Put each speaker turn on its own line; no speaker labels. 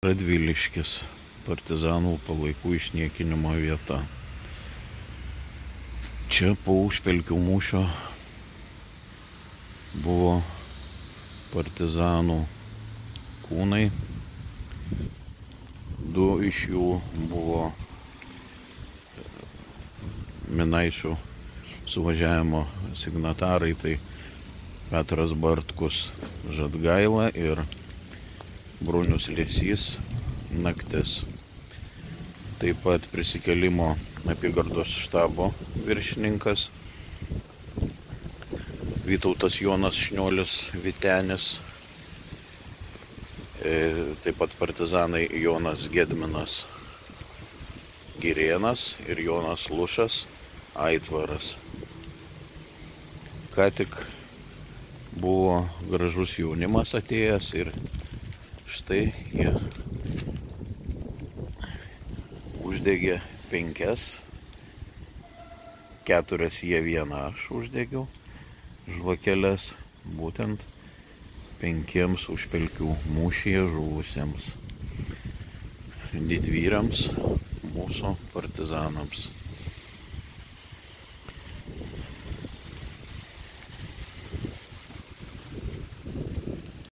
Radviliškis partizanų palaikų išniekinimo vieta. Čia po Užpelkių mūšio buvo partizanų kūnai. 2 iš jų buvo Minaičių suvažiavimo signatarai, tai Petras Bartkus Žadgaila ir Brunius Liesys Naktis. Taip pat prisikėlimo apygardos štabo viršininkas Vytautas Jonas Šniolis Vytenis. Taip pat partizanai Jonas Gedminas Girėnas ir Jonas Lušas Aitvaras. Ką tik buvo gražus jaunimas atėjęs ir štai jie uždegė 5, 4 jie vieną aš uždegiau žvakeles būtent 5 Užpelkių mūšyje žuvusiems didvyriams, mūsų partizanams.